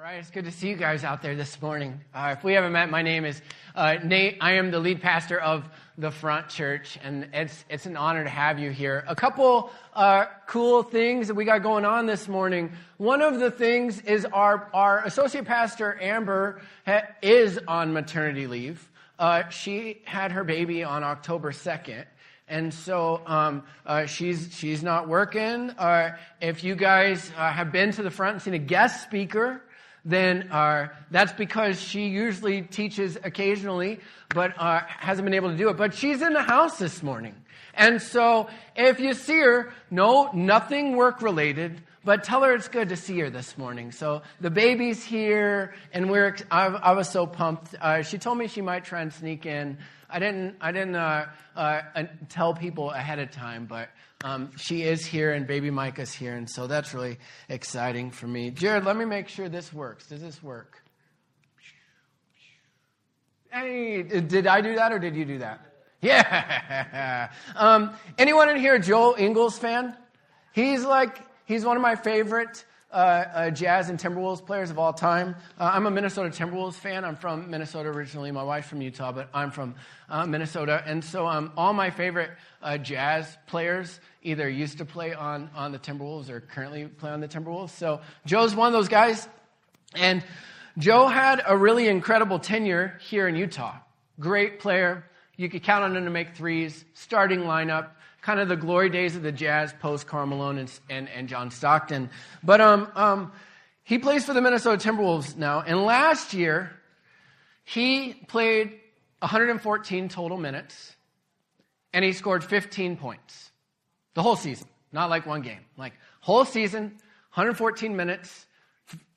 right, it's good to see you guys out there this morning. If we haven't met, my name is Nate. I am the lead pastor of the Front Church, and it's an honor to have you here. A couple cool things that we got going on this morning. One of the things is our associate pastor, Amber, is on maternity leave. She had her baby on October 2nd. And so she's not working. If you guys have been to the front and seen a guest speaker, then that's because she usually teaches occasionally, but hasn't been able to do it. But she's in the house this morning. And so if you see her, nothing work-related, but tell her it's good to see her this morning. So the baby's here, and I was so pumped. She told me she might try and sneak in. I didn't tell people ahead of time, but she is here and baby Micah's here, and so that's really exciting for me. Jared, let me make sure this works. Does this work? Hey, did I do that or did you do that? Yeah. Anyone in here a Joe Ingles fan? He's one of my favorite Jazz and Timberwolves players of all time. I'm a Minnesota Timberwolves fan. I'm from Minnesota originally. My wife's from Utah, but I'm from Minnesota. And so all my favorite Jazz players either used to play on the Timberwolves or currently play on the Timberwolves. So Joe's one of those guys. And Joe had a really incredible tenure here in Utah. Great player. You could count on him to make threes. Starting lineup. Kind of the glory days of the Jazz post Karl Malone and John Stockton. But he plays for the Minnesota Timberwolves now. And last year, he played 114 total minutes, and he scored 15 points. The whole season. Not like one game. Like, whole season, 114 minutes,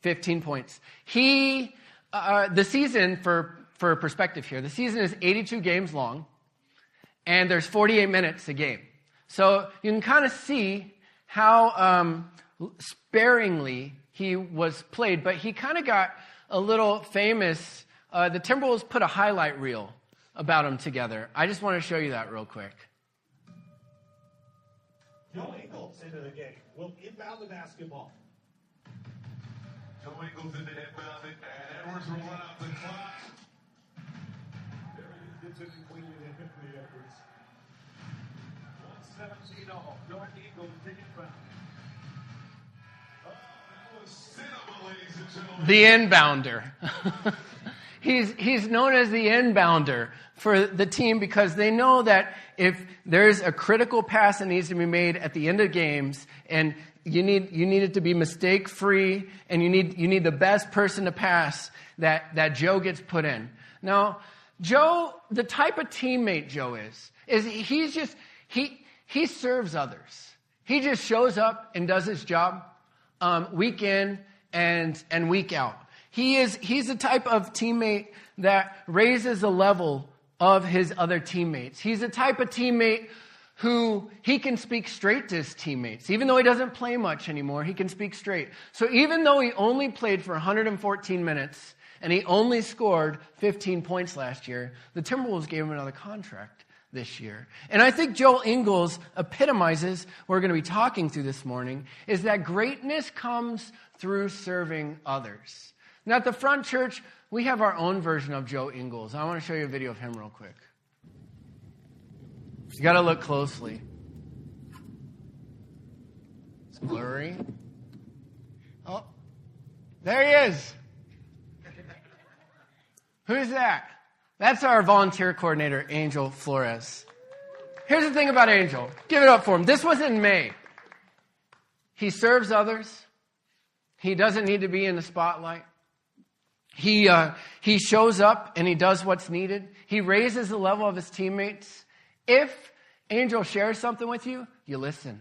15 points. The season, for perspective here, the season is 82 games long, and there's 48 minutes a game. So you can kind of see how sparingly he was played, but he kind of got a little famous. The Timberwolves put a highlight reel about him together. I just want to show you that real quick. Joe Ingles into the game. Will inbound the basketball. Joe Ingles into inbound, and Edwards will run out the clock. There he gets it completely in the Edwards. 117 all. Joe Ingles taking back. That was cinema, ladies and gentlemen. The inbounder. He's known as the inbounder for the team because they know that if there's a critical pass that needs to be made at the end of games, and you need it to be mistake free, and you need the best person to pass, that Joe gets put in. Now, Joe, the type of teammate Joe is he serves others. He just shows up and does his job week in and week out. He's the type of teammate that raises the level of his other teammates. He's the type of teammate who he can speak straight to his teammates. Even though he doesn't play much anymore, he can speak straight. So even though he only played for 114 minutes and he only scored 15 points last year, the Timberwolves gave him another contract this year. And I think Joe Ingles epitomizes what we're going to be talking through this morning, is that greatness comes through serving others. Now, at the Front Church, we have our own version of Joe Ingles. I want to show you a video of him real quick. You got to look closely. It's blurry. Oh, there he is. Who's that? That's our volunteer coordinator, Angel Flores. Here's the thing about Angel. Give it up for him. This was in May. He serves others. He doesn't need to be in the spotlight. He shows up and he does what's needed. He raises the level of his teammates. If Angel shares something with you, you listen.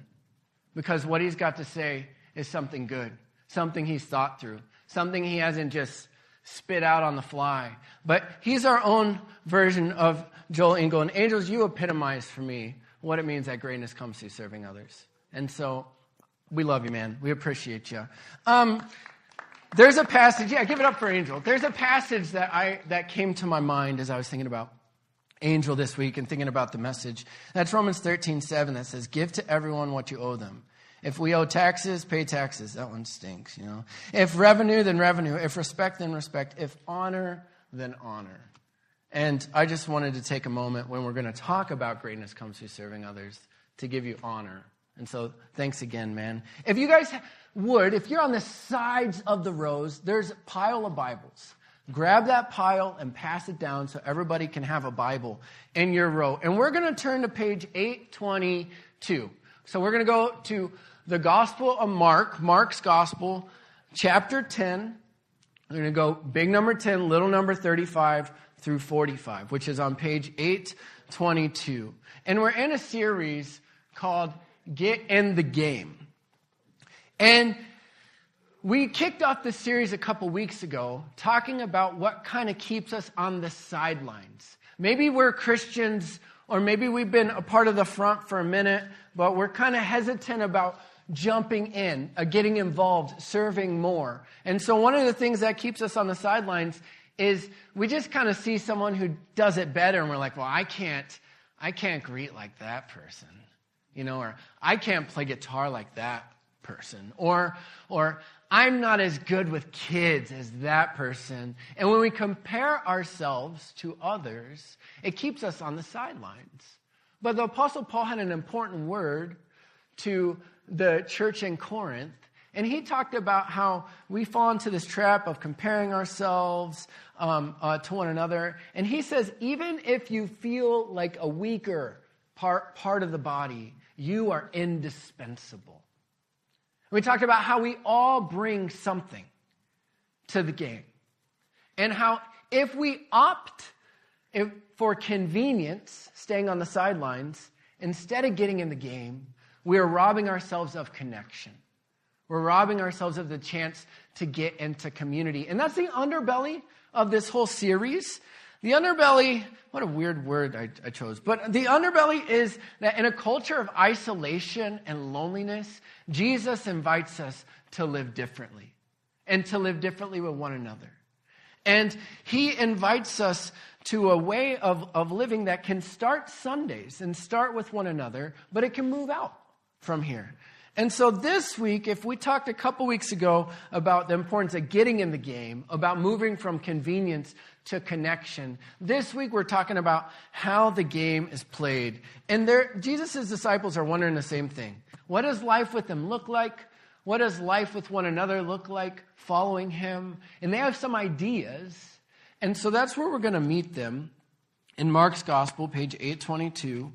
Because what he's got to say is something good, something he's thought through, something he hasn't just spit out on the fly. But he's our own version of Joel Ingles. And Angels, you epitomize for me what it means that greatness comes through serving others. And so we love you, man. We appreciate you. There's a passage, give it up for Angel. There's a passage that came to my mind as I was thinking about Angel this week and thinking about the message. That's Romans 13:7 that says, "Give to everyone what you owe them. If we owe taxes, pay taxes. That one stinks, you know. If revenue, then revenue. If respect, then respect. If honor, then honor. And I just wanted to take a moment when we're going to talk about greatness comes through serving others to give you honor. And so thanks again, man. If you guys would, if you're on the sides of the rows, there's a pile of Bibles. Grab that pile and pass it down so everybody can have a Bible in your row. And we're going to turn to page 822. So we're going to go to the Gospel of Mark, Mark's Gospel, chapter 10. We're going to go big number 10, little number 35 through 45, which is on page 822. And we're in a series called Get in the Game. And we kicked off this series a couple weeks ago talking about what kind of keeps us on the sidelines. Maybe we're Christians, or maybe we've been a part of the front for a minute, but we're kind of hesitant about jumping in, getting involved, serving more. And so one of the things that keeps us on the sidelines is we just kind of see someone who does it better, and we're like, well, I can't greet like that person, you know, or I can't play guitar like that person, or I'm not as good with kids as that person. And when we compare ourselves to others, it keeps us on the sidelines. But the Apostle Paul had an important word to the church in Corinth, and he talked about how we fall into this trap of comparing ourselves to one another. And he says, even if you feel like a weaker part of the body, you are indispensable. We talked about how we all bring something to the game. And how if we opt for convenience, staying on the sidelines, instead of getting in the game, we are robbing ourselves of connection. We're robbing ourselves of the chance to get into community. And that's the underbelly of this whole series. The underbelly, what a weird word I chose, but the underbelly is that in a culture of isolation and loneliness, Jesus invites us to live differently and to live differently with one another. And he invites us to a way of living that can start Sundays and start with one another, but it can move out from here. And so this week, if we talked a couple weeks ago about the importance of getting in the game, about moving from convenience to connection, this week we're talking about how the game is played. And Jesus' disciples are wondering the same thing. What does life with him look like? What does life with one another look like following him? And they have some ideas. And so that's where we're going to meet them in Mark's Gospel, page 822.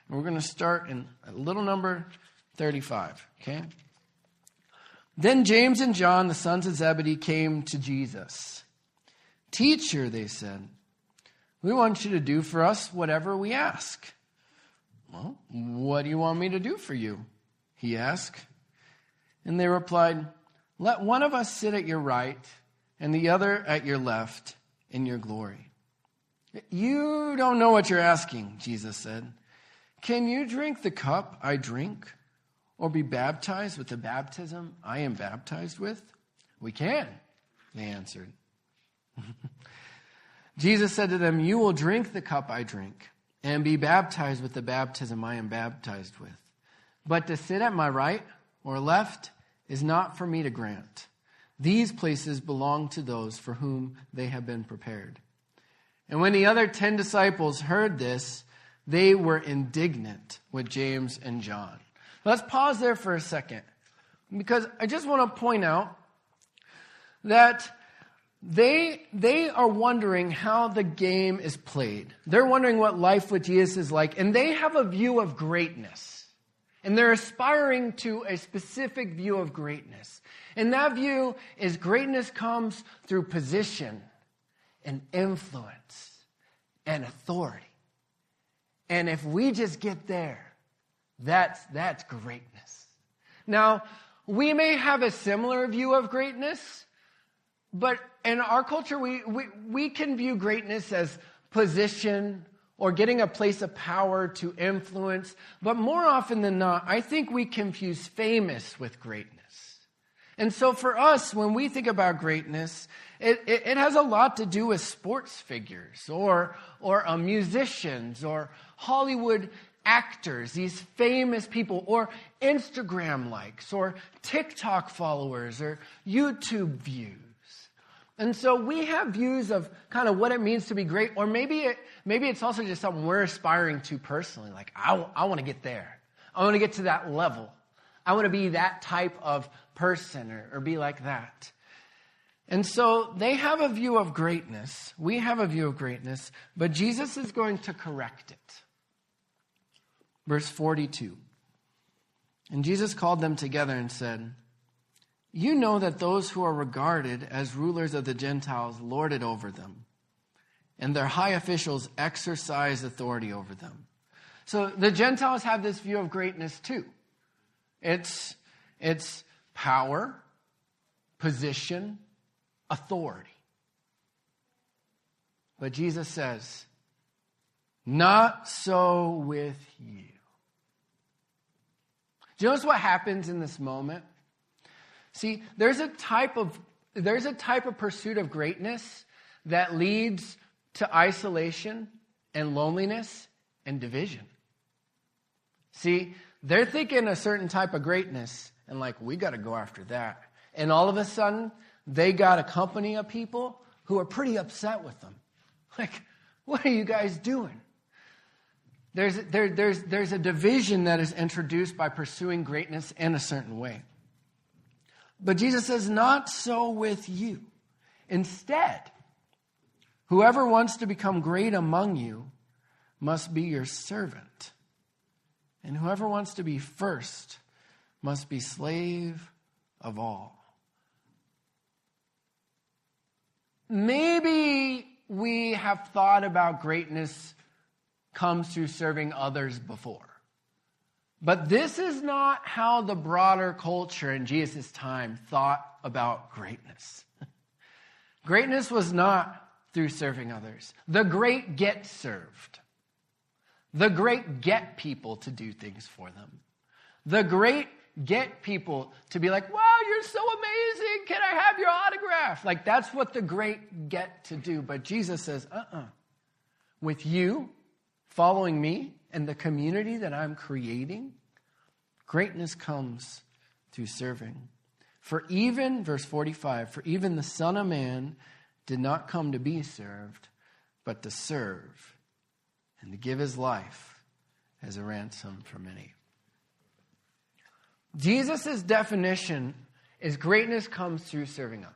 And we're going to start in a little number 35, okay? Then James and John, the sons of Zebedee, came to Jesus. Teacher, they said, we want you to do for us whatever we ask. Well, what do you want me to do for you? He asked. And they replied, let one of us sit at your right and the other at your left in your glory. You don't know what you're asking, Jesus said. Can you drink the cup I drink? Or be baptized with the baptism I am baptized with? We can, they answered. Jesus said to them, you will drink the cup I drink and be baptized with the baptism I am baptized with. But to sit at my right or left is not for me to grant. These places belong to those for whom they have been prepared. And when the other 10 disciples heard this, they were indignant with James and John. Let's pause there for a second, because I just want to point out that they are wondering how the game is played. They're wondering what life with Jesus is like, and they have a view of greatness. And they're aspiring to a specific view of greatness. And that view is greatness comes through position and influence and authority. And if we just get there, that's greatness. Now, we may have a similar view of greatness, but in our culture, we can view greatness as position or getting a place of power to influence. But more often than not, I think we confuse famous with greatness. And so for us, when we think about greatness, it has a lot to do with sports figures or musicians or Hollywood actors, these famous people, or Instagram likes, or TikTok followers, or YouTube views. And so we have views of kind of what it means to be great, or maybe it's also just something we're aspiring to personally. Like, I want to get there. I want to get to that level. I want to be that type of person or be like that. And so they have a view of greatness. We have a view of greatness, but Jesus is going to correct it. Verse 42. And Jesus called them together and said, "You know that those who are regarded as rulers of the Gentiles lord it over them, and their high officials exercise authority over them." So the Gentiles have this view of greatness too. It's power, position, authority. But Jesus says, not so with you. Do you notice what happens in this moment? See, there's a type of pursuit of greatness that leads to isolation and loneliness and division. See, they're thinking a certain type of greatness, and like, we got to go after that. And all of a sudden, they got a company of people who are pretty upset with them. Like, what are you guys doing? There's a division that is introduced by pursuing greatness in a certain way. But Jesus says, not so with you. Instead, whoever wants to become great among you must be your servant. And whoever wants to be first must be slave of all. Maybe we have thought about greatness comes through serving others before. But this is not how the broader culture in Jesus' time thought about greatness. Greatness was not through serving others. The great get served. The great get people to do things for them. The great get people to be like, wow, you're so amazing. Can I have your autograph? Like, that's what the great get to do. But Jesus says, with you following me and the community that I'm creating, greatness comes through serving. For even, verse 45, for even the Son of Man did not come to be served, but to serve and to give his life as a ransom for many. Jesus' definition is greatness comes through serving others.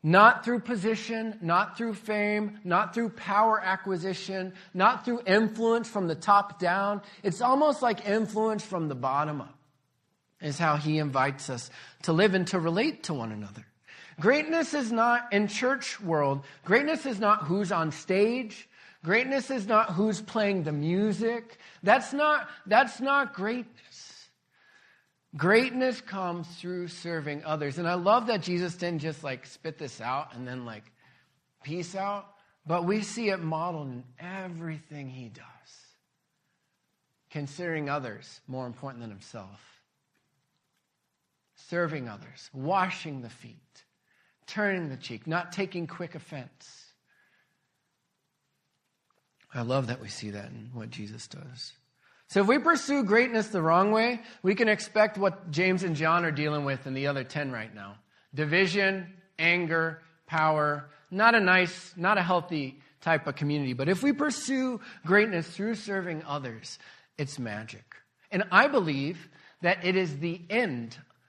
Not through position, not through fame, not through power acquisition, not through influence from the top down. It's almost like influence from the bottom up, is how he invites us to live and to relate to one another. Greatness is not, in church world, greatness is not who's on stage. Greatness is not who's playing the music. That's not greatness. Greatness comes through serving others. And I love that Jesus didn't just like spit this out and then like peace out, but we see it modeled in everything he does. Considering others more important than himself. Serving others, washing the feet, turning the cheek, not taking quick offense. I love that we see that in what Jesus does. So if we pursue greatness the wrong way, we can expect what James and John are dealing with in the other 10 right now. Division, anger, power, not a healthy type of community. But if we pursue greatness through serving others, it's magic. And I believe that it is the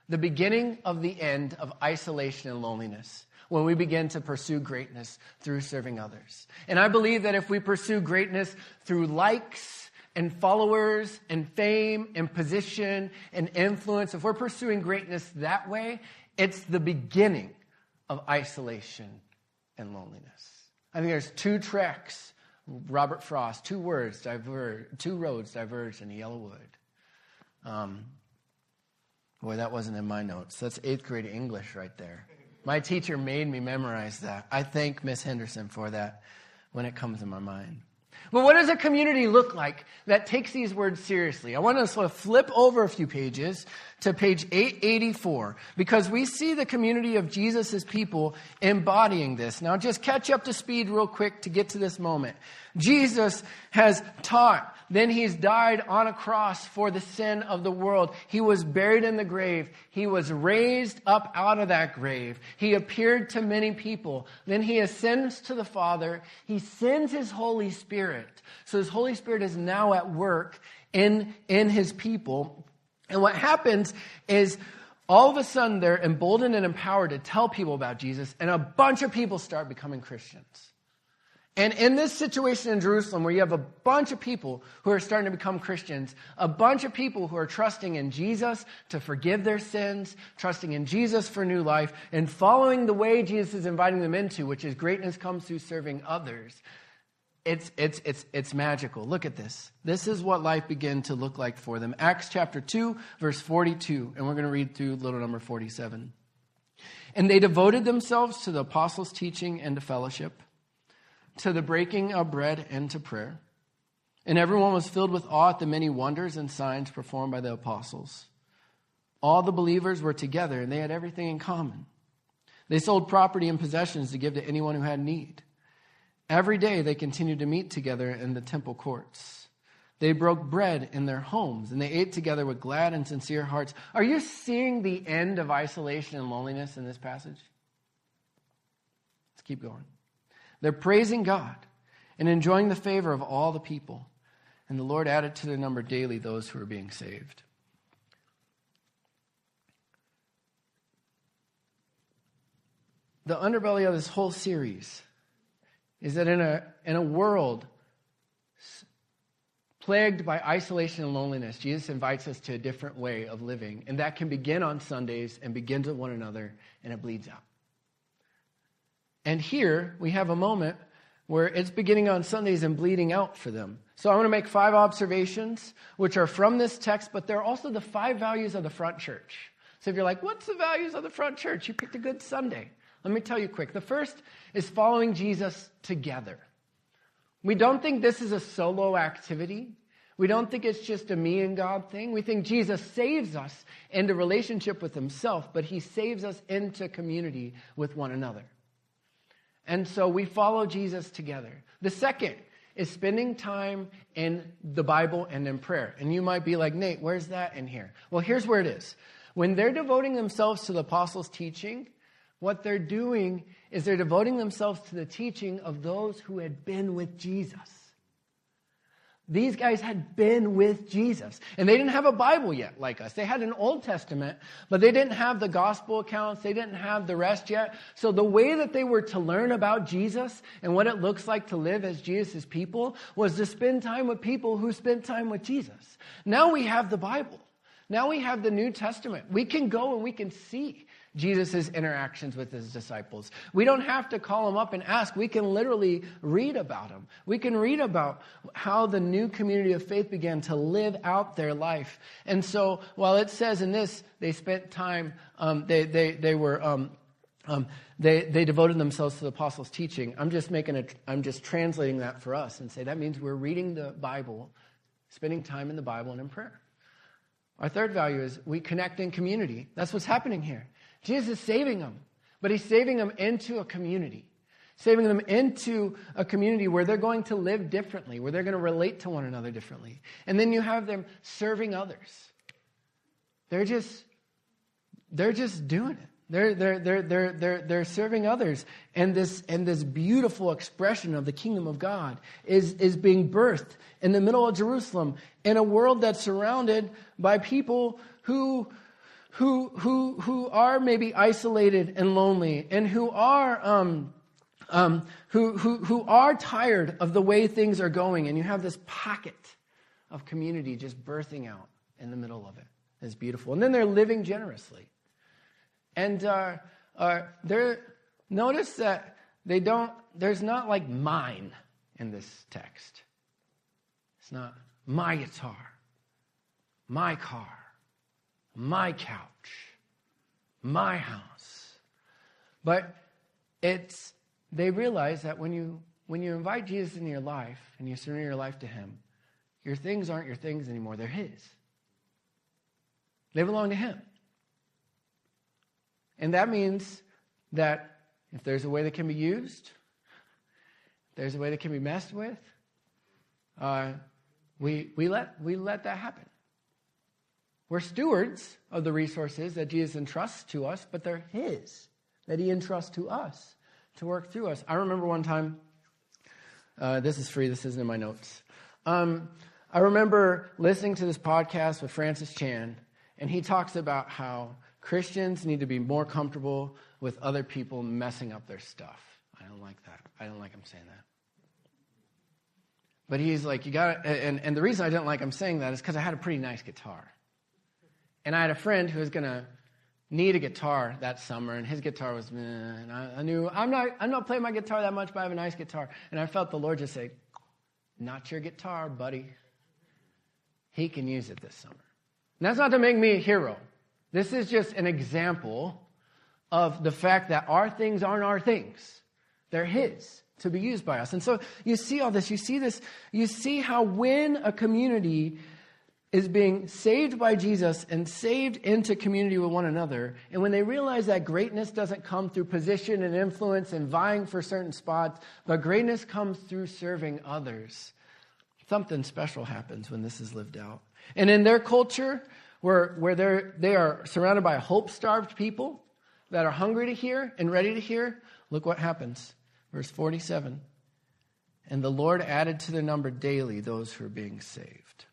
beginning of the end of isolation and loneliness, when we begin to pursue greatness through serving others. And I believe that if we pursue greatness through likes and followers and fame and position and influence, if we're pursuing greatness that way, it's the beginning of isolation and loneliness. I think there's two tracks, Robert Frost, two roads diverge in the yellow wood. Boy, that wasn't in my notes. That's 8th grade English right there. My teacher made me memorize that. I thank Miss Henderson for that when it comes to my mind. But what does a community look like that takes these words seriously? I want to sort of flip over a few pages to page 884, because we see the community of Jesus' people embodying this. Now just catch up to speed real quick to get to this moment. Jesus has taught, then he's died on a cross for the sin of the world. He was buried in the grave. He was raised up out of that grave. He appeared to many people. Then he ascends to the Father. He sends his Holy Spirit. So his Holy Spirit is now at work in his people. And what happens is all of a sudden they're emboldened and empowered to tell people about Jesus, and a bunch of people start becoming Christians. And in this situation in Jerusalem, where you have a bunch of people who are starting to become Christians, a bunch of people who are trusting in Jesus to forgive their sins, trusting in Jesus for new life, and following the way Jesus is inviting them into, which is greatness comes through serving others. It's magical. Look at this. This is what life began to look like for them. Acts chapter 2, verse 42, and we're going to read through little number 47. And they devoted themselves to the apostles' teaching and to fellowship, to the breaking of bread and to prayer. And everyone was filled with awe at the many wonders and signs performed by the apostles. All the believers were together, and they had everything in common. They sold property and possessions to give to anyone who had need. Every day they continued to meet together in the temple courts. They broke bread in their homes, and they ate together with glad and sincere hearts. Are you seeing the end of isolation and loneliness in this passage? Let's keep going. They're praising God and enjoying the favor of all the people. And the Lord added to their number daily those who were being saved. The underbelly of this whole series is that in a world plagued by isolation and loneliness, Jesus invites us to a different way of living. And that can begin on Sundays and begins with one another, and it bleeds out. And here we have a moment where it's beginning on Sundays and bleeding out for them. So I want to make 5 observations, which are from this text, but they're also the 5 values of the front church. So if you're like, what's the values of the front church? You picked a good Sunday. Let me tell you quick. The first is following Jesus together. We don't think this is a solo activity. We don't think it's just a me and God thing. We think Jesus saves us into relationship with himself, but he saves us into community with one another. And so we follow Jesus together. The second is spending time in the Bible and in prayer. And you might be like, Nate, where's that in here? Well, here's where it is. When they're devoting themselves to the apostles' teaching, what they're doing is they're devoting themselves to the teaching of those who had been with Jesus. These guys had been with Jesus. And they didn't have a Bible yet like us. They had an Old Testament, but they didn't have the gospel accounts. They didn't have the rest yet. So the way that they were to learn about Jesus and what it looks like to live as Jesus' people was to spend time with people who spent time with Jesus. Now we have the Bible. Now we have the New Testament. We can go and we can see Jesus' interactions with his disciples. We don't have to call them up and ask. We can literally read about them. We can read about how the new community of faith began to live out their life. And so while it says in this, they spent time, they devoted themselves to the apostles' teaching. I'm just translating that for us and say that means we're reading the Bible, spending time in the Bible and in prayer. Our third value is we connect in community. That's what's happening here. Jesus is saving them, but he's saving them into a community. Saving them into a community where they're going to live differently, where they're going to relate to one another differently. And then you have them serving others. They're just doing it. They're serving others. And this beautiful expression of the kingdom of God is being birthed in the middle of Jerusalem in a world that's surrounded by people who are maybe isolated and lonely, and who are tired of the way things are going, and you have this pocket of community just birthing out in the middle of it. It's beautiful, and then they're living generously, and notice that they don't. There's not like mine in this text. It's not my guitar, my car, my couch, my house. But they realize that when you when you invite Jesus into your life and you surrender your life to him, your things aren't your things anymore. They're his. They belong to him. And that means that if there's a way that can be used, if there's a way that can be messed with, we let that happen. We're stewards of the resources that Jesus entrusts to us, but they're his, that he entrusts to us to work through us. I remember one time, this is free, this isn't in my notes. I remember listening to this podcast with Francis Chan, and he talks about how Christians need to be more comfortable with other people messing up their stuff. I don't like that. I don't like him saying that. But he's like, you got to, and the reason I didn't like him saying that is because I had a pretty nice guitar. And I had a friend who was going to need a guitar that summer, and his guitar was, and I knew, I'm not playing my guitar that much, but I have a nice guitar. And I felt the Lord just say, not your guitar, buddy. He can use it this summer. And that's not to make me a hero. This is just an example of the fact that our things aren't our things. They're his to be used by us. And so you see all this, you see how when a community is being saved by Jesus and saved into community with one another, and when they realize that greatness doesn't come through position and influence and vying for certain spots, but greatness comes through serving others, something special happens when this is lived out. And in their culture, where they are surrounded by hope-starved people that are hungry to hear and ready to hear, look what happens. Verse 47, and the Lord added to their number daily those who are being saved.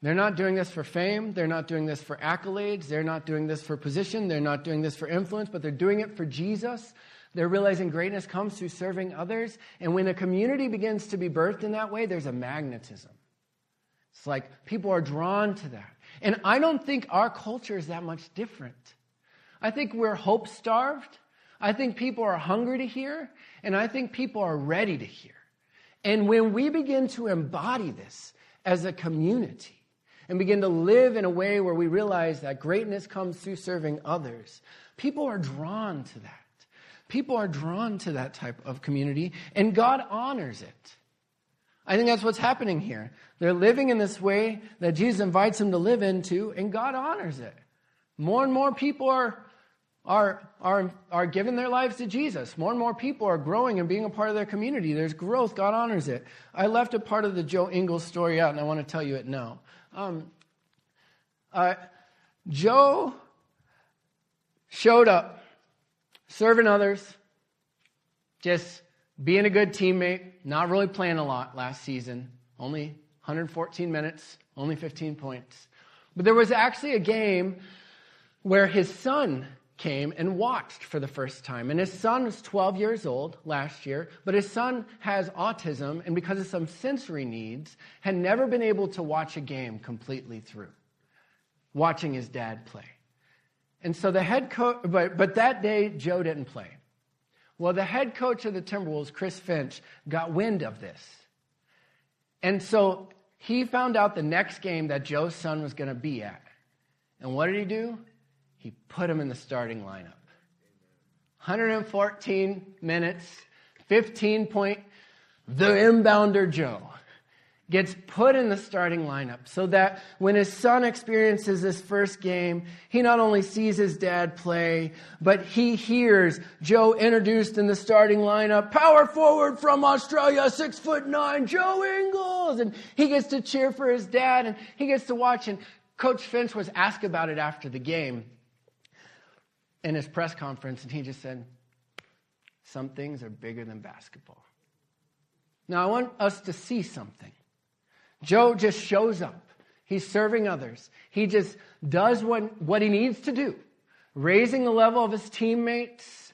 They're not doing this for fame. They're not doing this for accolades. They're not doing this for position. They're not doing this for influence, but they're doing it for Jesus. They're realizing greatness comes through serving others. And when a community begins to be birthed in that way, there's a magnetism. It's like people are drawn to that. And I don't think our culture is that much different. I think we're hope-starved. I think people are hungry to hear. And I think people are ready to hear. And when we begin to embody this as a community, and begin to live in a way where we realize that greatness comes through serving others, people are drawn to that. People are drawn to that type of community, and God honors it. I think that's what's happening here. They're living in this way that Jesus invites them to live into, and God honors it. More and more people are giving their lives to Jesus. More and more people are growing and being a part of their community. There's growth. God honors it. I left a part of the Joe Ingles story out, and I want to tell you it now. Joe showed up, serving others, just being a good teammate, not really playing a lot last season, only 114 minutes, only 15 points. But there was actually a game where his son came and watched for the first time. And his son was 12 years old last year, but his son has autism, and because of some sensory needs, had never been able to watch a game completely through, watching his dad play. And so the head coach, but that day, Joe didn't play. Well, the head coach of the Timberwolves, Chris Finch, got wind of this. And so he found out the next game that Joe's son was going to be at. And what did he do? He put him in the starting lineup. 114 minutes, 15 point, the inbounder Joe gets put in the starting lineup so that when his son experiences this first game, he not only sees his dad play, but he hears Joe introduced in the starting lineup, power forward from Australia, 6'9", Joe Ingles. And he gets to cheer for his dad, and he gets to watch. And Coach Finch was asked about it after the game in his press conference, and he just said, some things are bigger than basketball. Now, I want us to see something. Joe just shows up. He's serving others. He just does what he needs to do, raising the level of his teammates.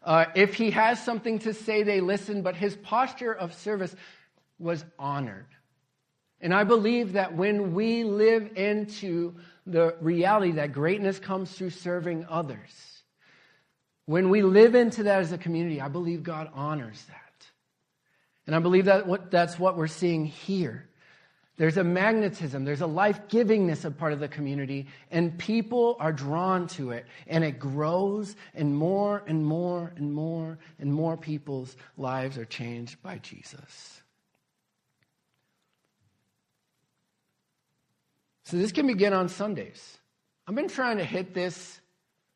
If he has something to say, they listen, but his posture of service was honored. And I believe that when we live into the reality that greatness comes through serving others, when we live into that as a community, I believe God honors that. And I believe that that's what we're seeing here. There's a magnetism, there's a life-givingness of part of the community, and people are drawn to it, and it grows, and more and more and more and more people's lives are changed by Jesus. So this can begin on Sundays. I've been trying to hit this,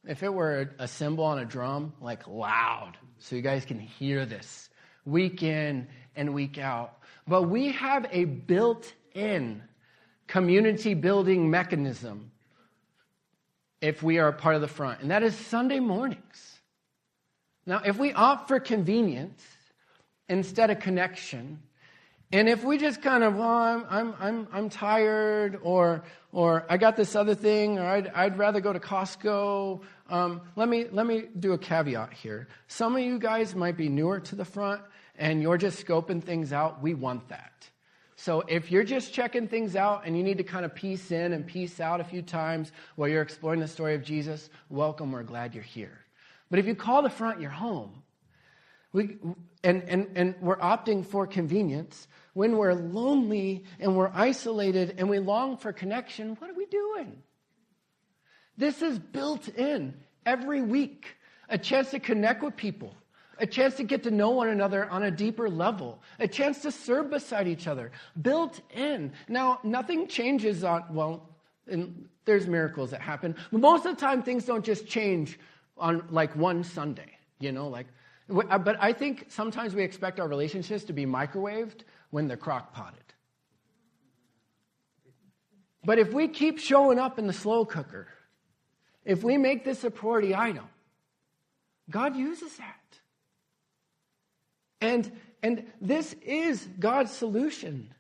if it were a cymbal on a drum, like loud, so you guys can hear this week in and week out. But we have a built-in community building mechanism if we are a part of the front, and that is Sunday mornings. Now, if we opt for convenience instead of connection, and if we just kind of, well, I'm tired, or I got this other thing, or I'd rather go to Costco. Let me do a caveat here. Some of you guys might be newer to the front, and you're just scoping things out. We want that. So if you're just checking things out and you need to kind of piece in and piece out a few times while you're exploring the story of Jesus, welcome, we're glad you're here. But if you call the front your home, and we're opting for convenience, when we're lonely and we're isolated and we long for connection, what are we doing? This is built in every week, a chance to connect with people, a chance to get to know one another on a deeper level, a chance to serve beside each other, built in. Now, nothing changes and there's miracles that happen, but most of the time things don't just change on like one Sunday, but I think sometimes we expect our relationships to be microwaved when they're crock-potted. But if we keep showing up in the slow cooker, if we make this a priority item, God uses that. And this is God's solution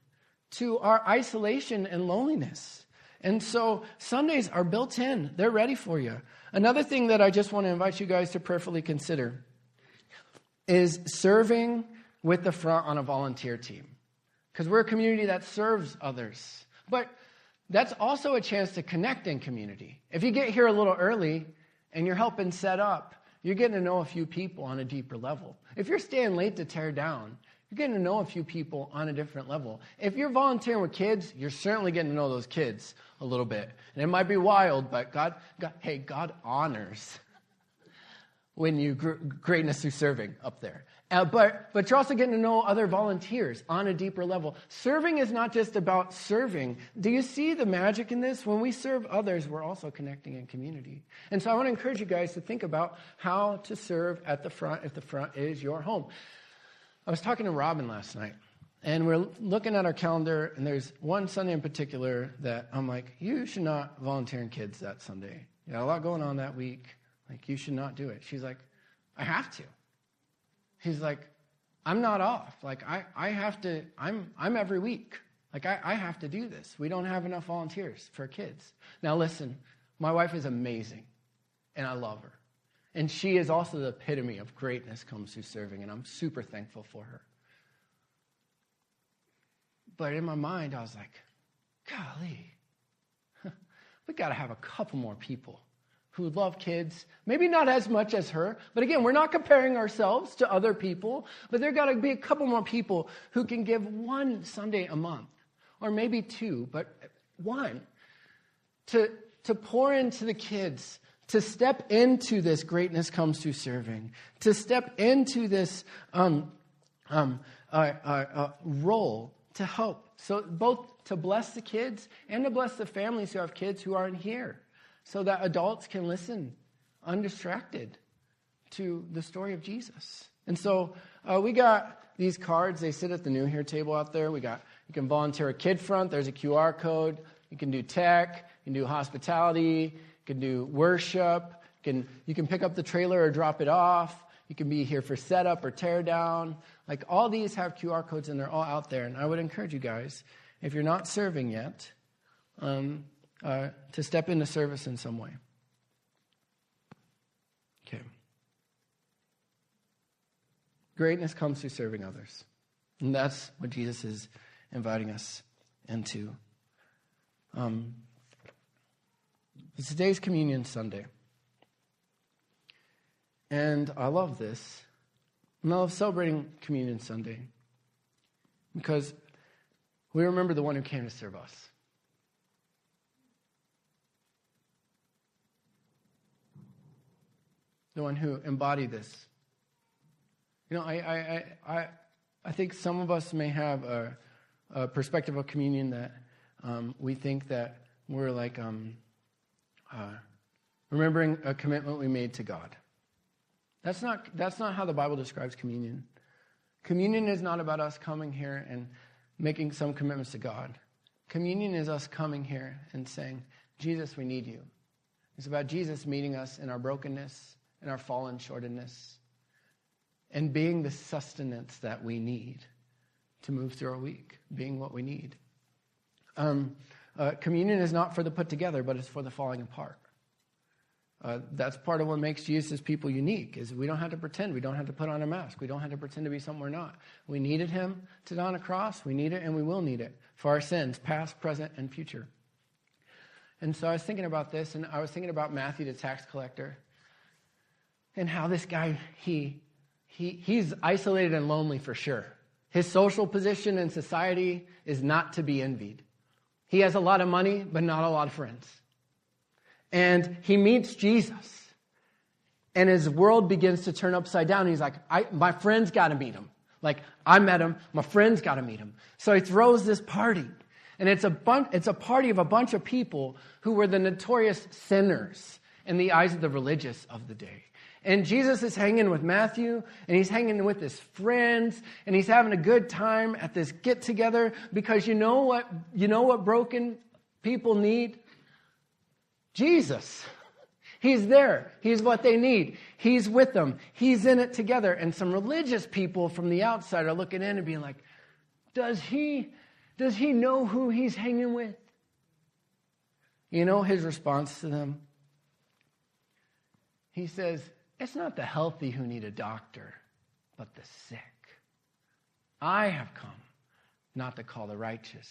to our isolation and loneliness. And so Sundays are built in. They're ready for you. Another thing that I just want to invite you guys to prayerfully consider is serving with the front on a volunteer team. Because we're a community that serves others. But that's also a chance to connect in community. If you get here a little early and you're helping set up, you're getting to know a few people on a deeper level. If you're staying late to tear down, you're getting to know a few people on a different level. If you're volunteering with kids, you're certainly getting to know those kids a little bit. And it might be wild, but God honors when you greatness through serving up there. But you're also getting to know other volunteers on a deeper level. Serving is not just about serving. Do you see the magic in this? When we serve others, we're also connecting in community. And so I want to encourage you guys to think about how to serve at the front if the front is your home. I was talking to Robin last night, and we're looking at our calendar, and there's one Sunday in particular that I'm like, you should not volunteer in kids that Sunday. You got a lot going on that week. Like, you should not do it. She's like, I have to. He's like, I'm not off. Like, I have to, I'm every week. Like, I have to do this. We don't have enough volunteers for kids. Now, listen, my wife is amazing, and I love her. And she is also the epitome of greatness comes through serving, and I'm super thankful for her. But in my mind, I was like, golly, we got to have a couple more people who love kids, maybe not as much as her, but again, we're not comparing ourselves to other people, but there got to be a couple more people who can give one Sunday a month, or maybe two, but one, to pour into the kids, to step into this greatness comes through serving, to step into this role to help, so both to bless the kids and to bless the families who have kids who aren't here, so that adults can listen undistracted to the story of Jesus. And so we got these cards. They sit at the New Here table out there. You can volunteer a kid front. There's a QR code. You can do tech. You can do hospitality. You can do worship. You can pick up the trailer or drop it off. You can be here for setup or tear down. Like, all these have QR codes, and they're all out there. And I would encourage you guys, if you're not serving yet, to step into service in some way. Okay. Greatness comes through serving others. And that's what Jesus is inviting us into. Today's Communion Sunday. And I love this. And I love celebrating Communion Sunday. Because We remember the one who came to serve us. The one who embodied this. I think some of us may have a perspective of communion that we think that we're like remembering a commitment we made to God. That's not how the Bible describes communion. Communion is not about us coming here and making some commitments to God. Communion is us coming here and saying, Jesus, we need you. It's about Jesus meeting us in our brokenness, in our fallen shortedness, and being the sustenance that we need to move through our week, being what we need. Communion is not for the put together, but it's for the falling apart. That's part of what makes Jesus' people unique, is we don't have to pretend. We don't have to put on a mask. We don't have to pretend to be something we're not. We needed him to die on a cross. We need it, and we will need it for our sins, past, present, and future. And so I was thinking about this, and I was thinking about Matthew, the tax collector, and how this guy, he's isolated and lonely for sure. His social position in society is not to be envied. He has a lot of money, but not a lot of friends. And he meets Jesus. And his world begins to turn upside down. He's like, my friends got to meet him. Like, I met him. My friends got to meet him. So he throws this party. And it's a party of a bunch of people who were the notorious sinners in the eyes of the religious of the day. And Jesus is hanging with Matthew, and he's hanging with his friends, and he's having a good time at this get-together, because you know what broken people need? Jesus. He's there. He's what they need. He's with them. He's in it together. And some religious people from the outside are looking in and being like, does he know who he's hanging with? You know his response to them? He says, it's not the healthy who need a doctor, but the sick. I have come not to call the righteous,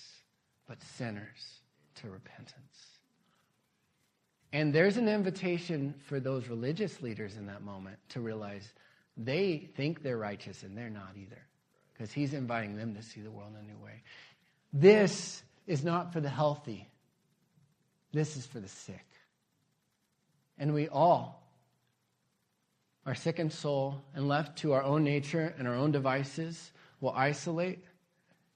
but sinners to repentance. And there's an invitation for those religious leaders in that moment to realize they think they're righteous and they're not either, because he's inviting them to see the world in a new way. This is not for the healthy. This is for the sick. And we all are sick in soul and left to our own nature and our own devices will isolate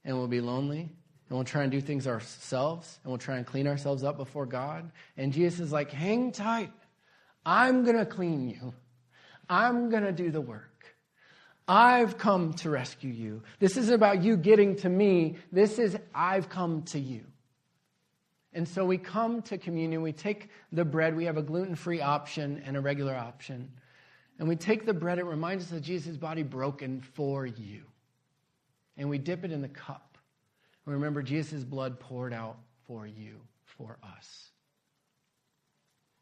and will be lonely. And we'll try and do things ourselves, and we'll try and clean ourselves up before God. And Jesus is like, hang tight. I'm going to clean you. I'm going to do the work. I've come to rescue you. This isn't about you getting to me. This is, I've come to you. And so we come to communion. We take the bread. We have a gluten-free option and a regular option. And we take the bread. It reminds us of Jesus' body broken for you. And we dip it in the cup. Remember, Jesus' blood poured out for you, for us.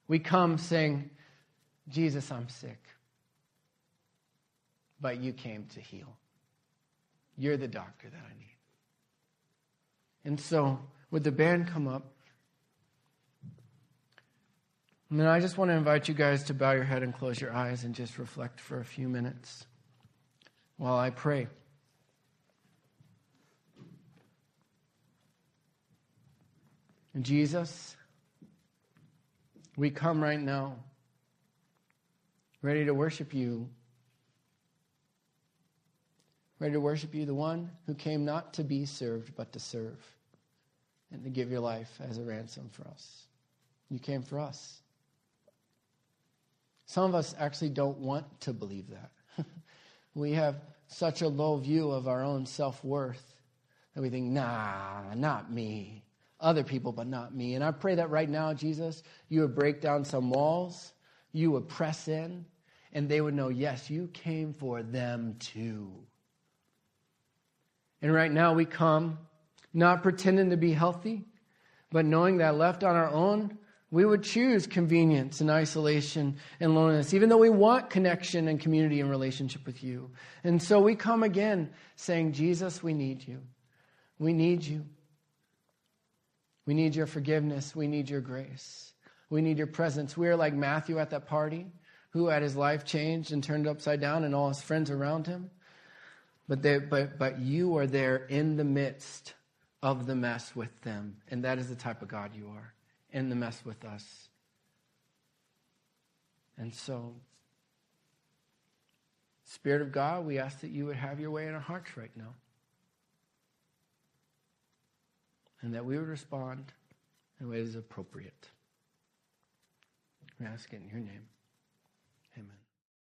We come saying, Jesus, I'm sick, but you came to heal. You're the doctor that I need. And so, would the band come up? And then I just want to invite you guys to bow your head and close your eyes and just reflect for a few minutes while I pray. Jesus, we come right now, ready to worship you. Ready to worship you, the one who came not to be served, but to serve, and to give your life as a ransom for us. You came for us. Some of us actually don't want to believe that. We have such a low view of our own self-worth that we think, nah, not me. Other people, but not me. And I pray that right now, Jesus, you would break down some walls, you would press in, and they would know, yes, you came for them too. And right now we come, not pretending to be healthy, but knowing that left on our own, we would choose convenience and isolation and loneliness, even though we want connection and community and relationship with you. And so we come again saying, Jesus, we need you. We need you. We need your forgiveness. We need your grace. We need your presence. We are like Matthew at that party, who had his life changed and turned upside down, and all his friends around him. But you are there in the midst of the mess with them. And that is the type of God you are, in the mess with us. And so, Spirit of God, we ask that you would have your way in our hearts right now. And that we would respond in a way that is appropriate. We ask it in your name.